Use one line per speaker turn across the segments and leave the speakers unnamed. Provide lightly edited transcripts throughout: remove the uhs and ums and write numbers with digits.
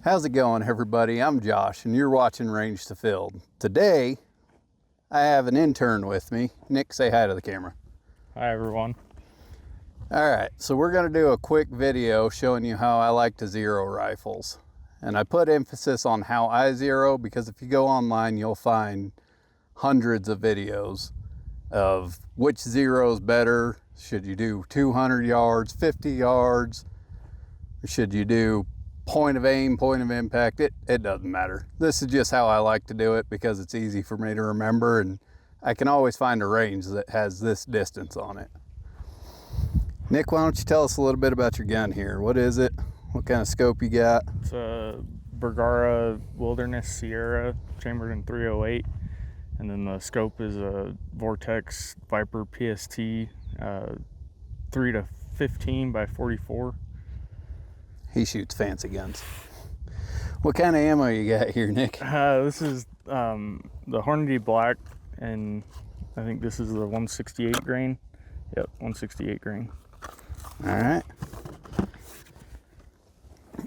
How's it going, everybody? I'm Josh, and you're watching Range to Field. Today, I have an intern with me. Nick, say hi to the camera.
Hi, everyone.
All right, so we're going to do a quick video showing you how I like to zero rifles. And I put emphasis on how I zero because if you go online, you'll find hundreds of videos of which zero is better. Should you do 200 yards, 50 yards? Or should you do point of aim, point of impact? It doesn't matter. This is just how I like to do it because it's easy for me to remember, and I can always find a range that has this distance on it. Nick, why don't you tell us a little bit about your gun here? What is it? What kind of scope you got?
It's a Bergara Wilderness Sierra chambered in .308, and then the scope is a Vortex Viper PST 3 to 15 by 44.
He shoots fancy guns. What kind of ammo you got here, Nick?
This is the Hornady Black, and I think this is the 168 grain. Yep, 168 grain.
All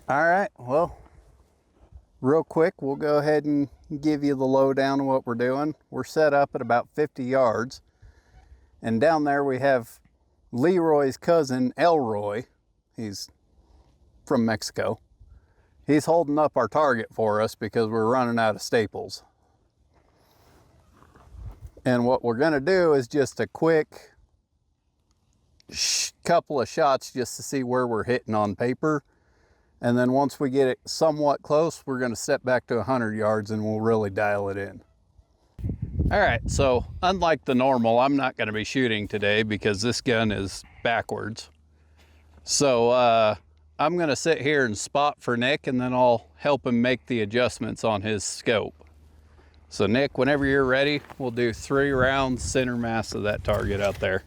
right, well, real quick, we'll go ahead and give you the lowdown of what we're doing. We're set up at about 50 yards, and down there we have Leroy's cousin, Elroy. He's from Mexico. He's holding up our target for us because we're running out of staples. And what we're gonna do is just a quick couple of shots just to see where we're hitting on paper. And then once we get it somewhat close, we're gonna step back to 100 yards and we'll really dial it in. All right, so unlike the normal, I'm not gonna be shooting today because this gun is backwards. So I'm gonna sit here and spot for Nick, and then I'll help him make the adjustments on his scope. So Nick, whenever you're ready, we'll do 3 rounds center mass of that target out there.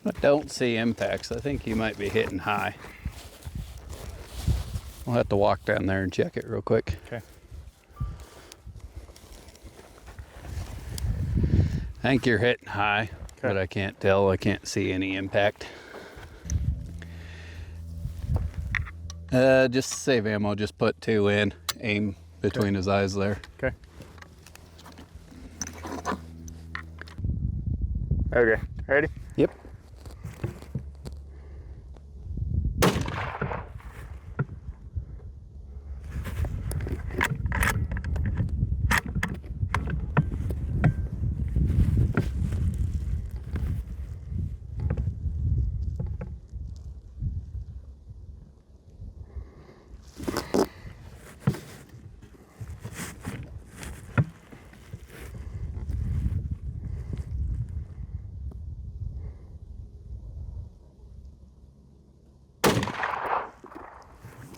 I don't see impacts. I think you might be hitting high. We'll have to walk down there and check it real quick.
Okay.
I think you're hitting high, but I can't tell. I can't see any impact. Just to save ammo, just put 2 in, aim between his eyes there.
Okay. Okay, ready?
Yep.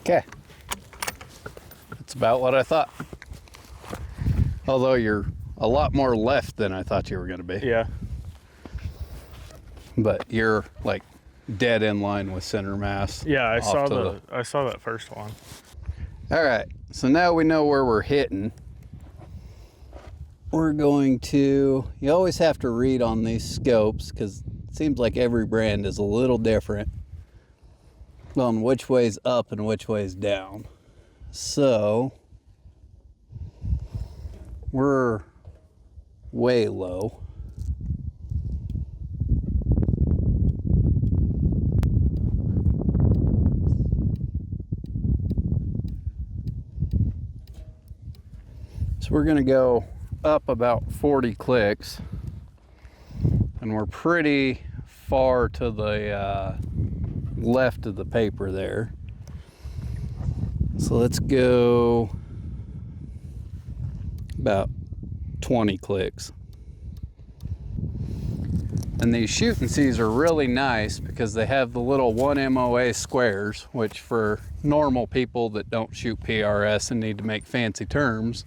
Okay, that's about what I thought. Although you're a lot more left than I thought you were gonna be.
Yeah.
But you're like dead in line with center mass.
Yeah, I saw that first one.
All right, so now we know where we're hitting. We're going to, you always have to read on these scopes because it seems like every brand is a little different on which way's up and which way's down. So we're way low. So we're gonna go up about 40 clicks, and we're pretty far to the left of the paper there. So let's go about 20 clicks. And these shoot and sees are really nice because they have the little 1 MOA squares, which for normal people that don't shoot PRS and need to make fancy terms,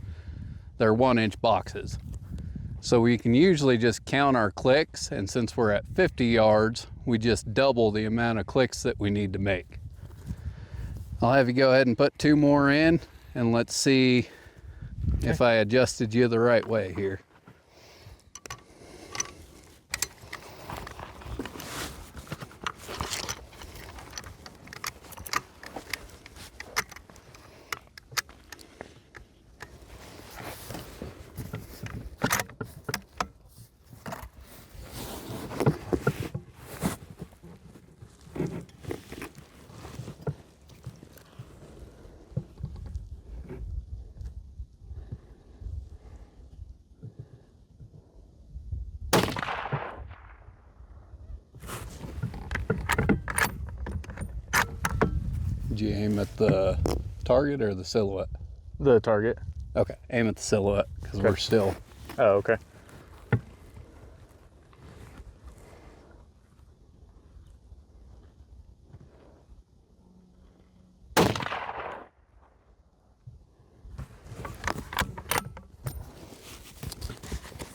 they're 1-inch boxes. So we can usually just count our clicks, and since we're at 50 yards, we just double the amount of clicks that we need to make. I'll have you go ahead and put 2 more in, and let's see if I adjusted you the right way here. Did you aim at the target or the silhouette?
The target.
Okay, aim at the silhouette because
Okay.
we're still.
Oh, okay.
I'm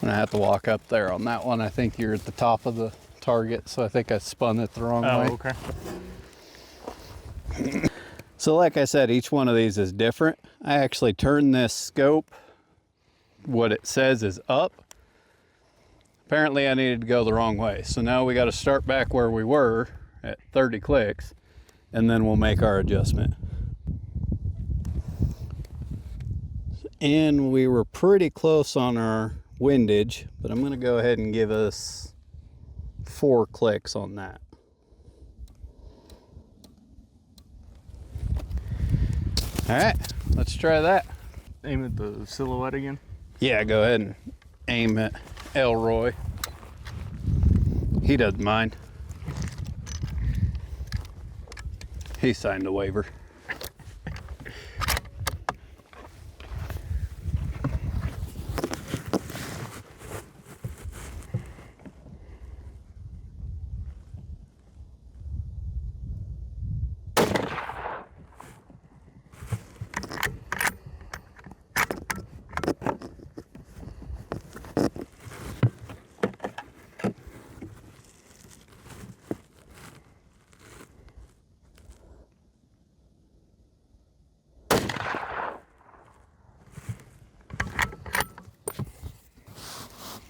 gonna have to walk up there on that one. I think you're at the top of the target, so I think I spun it the wrong
Oh,
way.
okay.
So like I said, each one of these is different. I actually turned this scope, what it says is up. Apparently I needed to go the wrong way. So now we got to start back where we were at 30 clicks, and then we'll make our adjustment. And we were pretty close on our windage, but I'm gonna go ahead and give us 4 clicks on that. All right, let's try that.
Aim at the silhouette again.
Yeah, go ahead and aim at Elroy. He doesn't mind. He signed a waiver.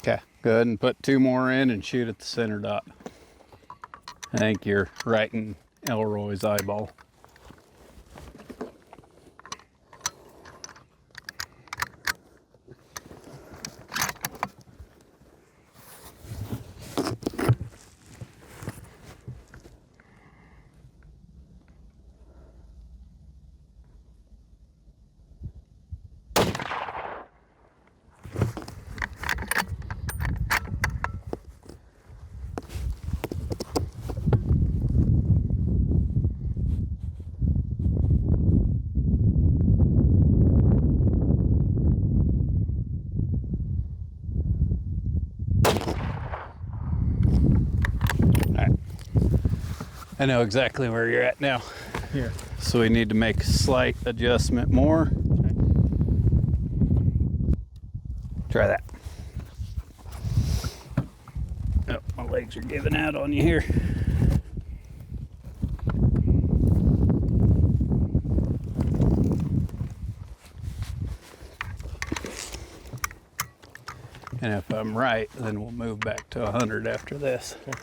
Okay, go ahead and put 2 more in and shoot at the center dot. I think you're right in Elroy's eyeball. I know exactly where you're at now.
Here.
So we need to make a slight adjustment more. Try that. Oh, my legs are giving out on you here. And if I'm right, then we'll move back to 100 after this.
Okay.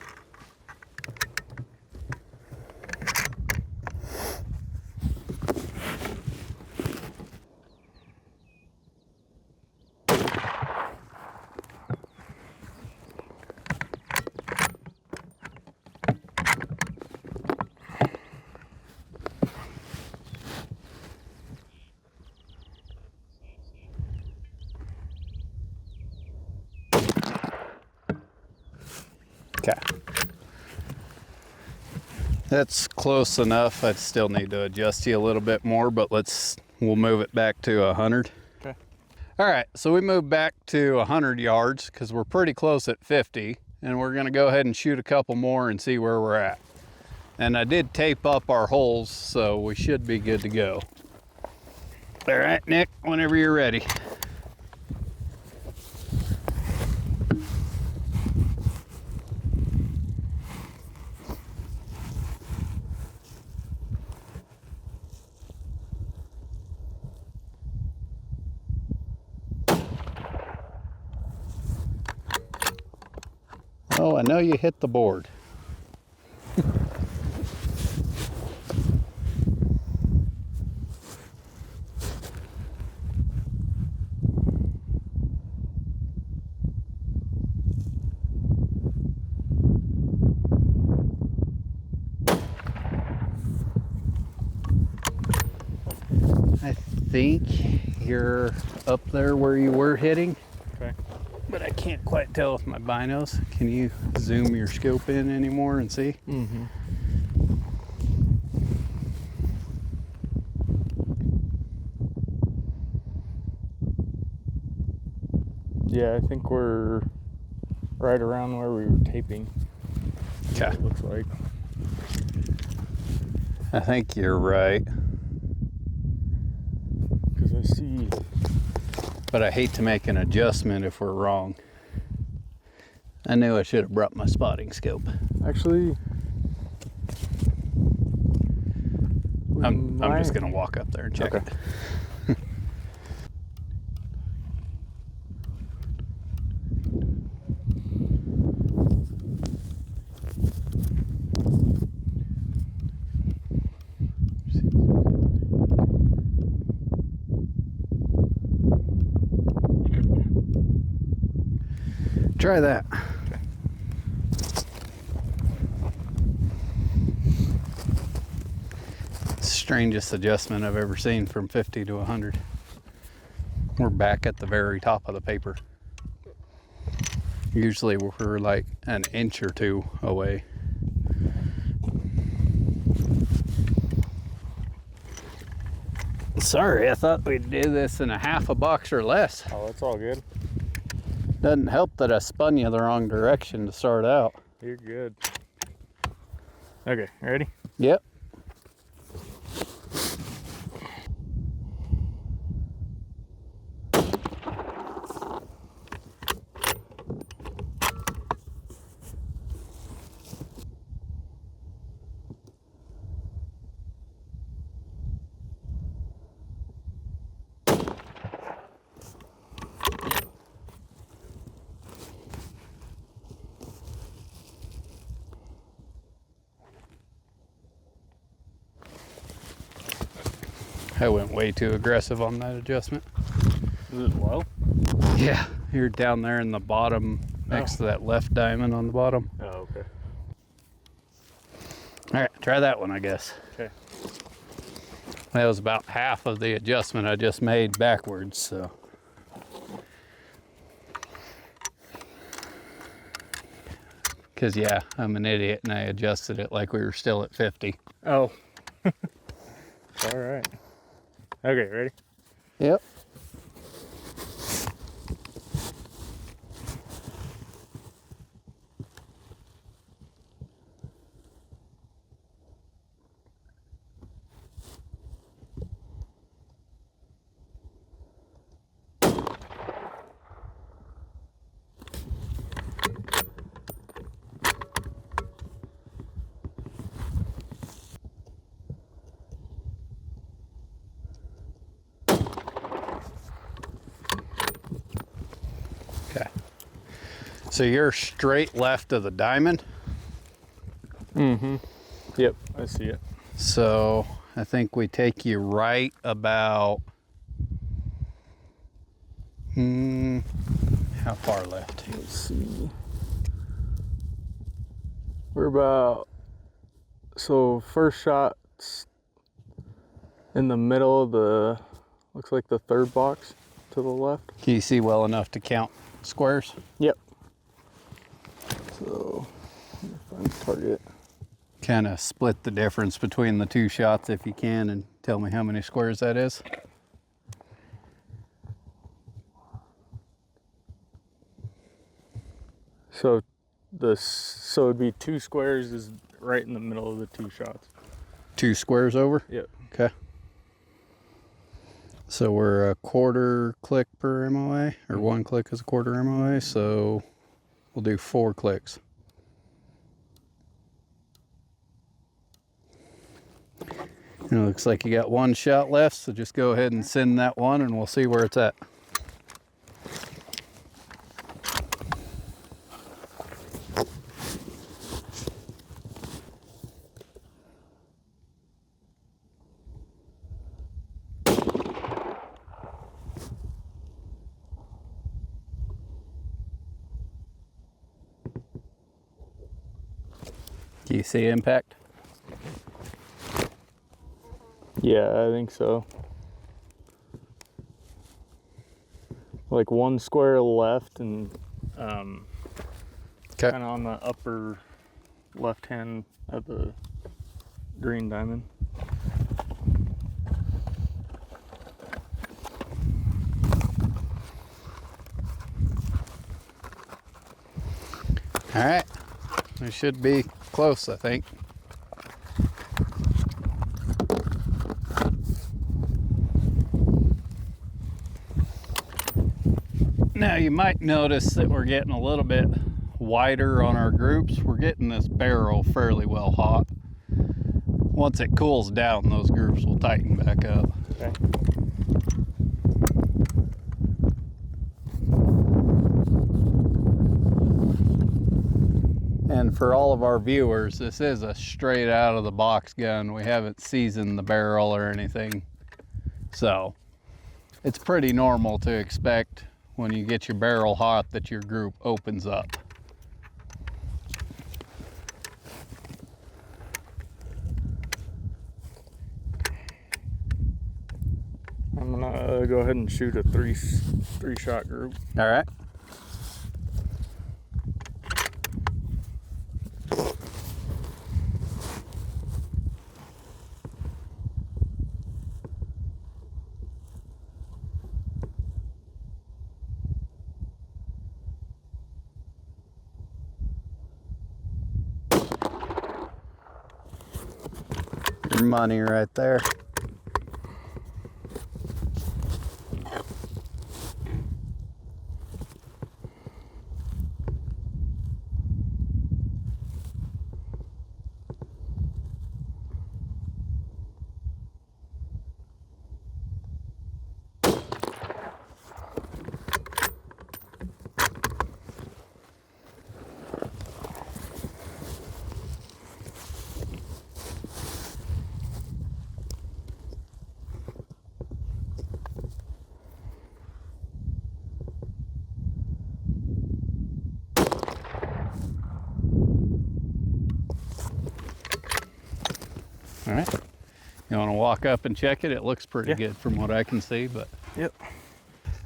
Okay. That's close enough. I'd still need to adjust you a little bit more, but we'll move it back to 100.
Okay.
All right, so we moved back to 100 yards because we're pretty close at 50, and we're gonna go ahead and shoot a couple more and see where we're at. And I did tape up our holes, so we should be good to go. All right, Nick, whenever you're ready. Oh, I know you hit the board. I think you're up there where you were hitting.
Okay.
But I can't quite tell with my binos. Can you zoom your scope in anymore and see?
Mm-hmm. Yeah, I think we're right around where we were taping.
Okay.
It looks like.
I think you're right.
Because I see.
But I hate to make an adjustment if we're wrong. I knew I should have brought my spotting scope.
Actually,
I'm just gonna walk up there and check
Okay.
it. Try that. Strangest adjustment I've ever seen from 50 to 100. We're back at the very top of the paper. Usually we're like an inch or two away. Sorry, I thought we'd do this in a half a box or less.
Oh, that's all good.
Doesn't help that I spun you the wrong direction to start out.
You're good. Okay, ready?
Yep. I went way too aggressive on that adjustment.
Is it low?
Yeah, you're down there in the bottom next to that left diamond on the bottom.
Oh, okay.
All right, try that one, I guess.
Okay.
That was about half of the adjustment I just made backwards, so. Because, yeah, I'm an idiot and I adjusted it like we were still at 50.
Oh. All right. Okay, ready?
Yep. Okay. So you're straight left of the diamond.
Mm-hmm. Yep, I see it.
So I think we take you right about, how far left?
Let's see. We're about, so first shot's in the middle of the, looks like the third box to the left.
Can you see well enough to count squares?
Yep. So Find the target.
Kind of split the difference between the two shots if you can, and tell me how many squares that is.
So it'd be 2 squares is right in the middle of the 2 shots.
2 squares over?
Yep.
Okay. So we're a quarter click per MOA, or 1 click is a quarter MOA, so we'll do 4 clicks. And it looks like you got 1 shot left, so just go ahead and send that one and we'll see where it's at. Do you see impact?
Yeah, I think so. Like 1 square left and
Okay.
kind of on the upper left hand of the green diamond.
All right, we should be close, I think. Now you might notice that we're getting a little bit wider on our groups. We're getting this barrel fairly well hot. Once it cools down, those groups will tighten back up.
Okay.
And for all of our viewers, this is a straight out of the box gun. We haven't seasoned the barrel or anything. So it's pretty normal to expect when you get your barrel hot that your group opens up.
I'm gonna go ahead and shoot a three shot group.
All right. Your money right there. All right. You want to walk up and check it? It looks pretty good from what I can see, but.
Yep.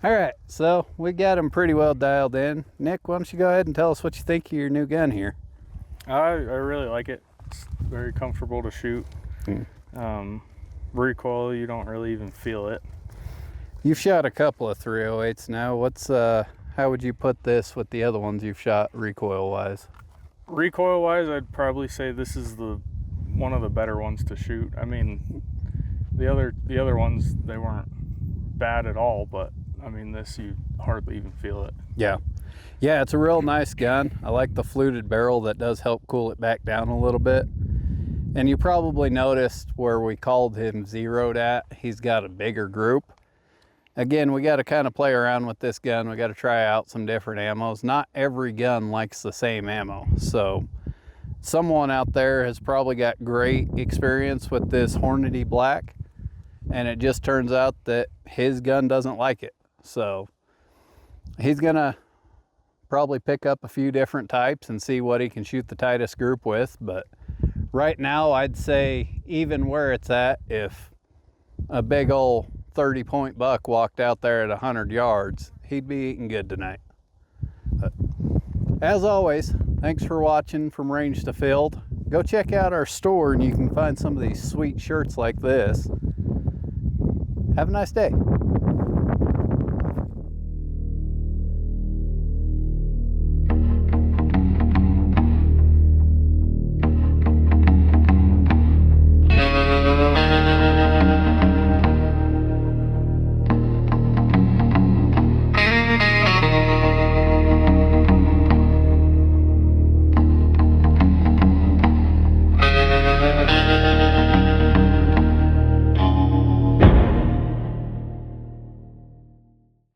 All right, so we got them pretty well dialed in. Nick, why don't you go ahead and tell us what you think of your new gun here?
I really like it. It's very comfortable to shoot. Recoil, you don't really even feel it.
You've shot a couple of 308s now. What's how would you put this with the other ones you've shot recoil-wise?
Recoil-wise, I'd probably say this is one of the better ones to shoot. I mean, the other ones, they weren't bad at all, but I mean, this, you hardly even feel it.
Yeah, it's a real nice gun. I like the fluted barrel. That does help cool it back down a little bit. And you probably noticed where we called him zeroed at, he's got a bigger group. Again, we got to kind of play around with this gun. We got to try out some different ammos. Not every gun likes the same ammo. So someone out there has probably got great experience with this Hornady Black, and it just turns out that his gun doesn't like it. So he's gonna probably pick up a few different types and see what he can shoot the tightest group with. But right now, I'd say even where it's at, if a big old 30-point buck walked out there at 100 yards, he'd be eating good tonight. But as always, Thanks for watching From Range to Field. Go check out our store and you can find some of these sweet shirts like this. Have a nice day.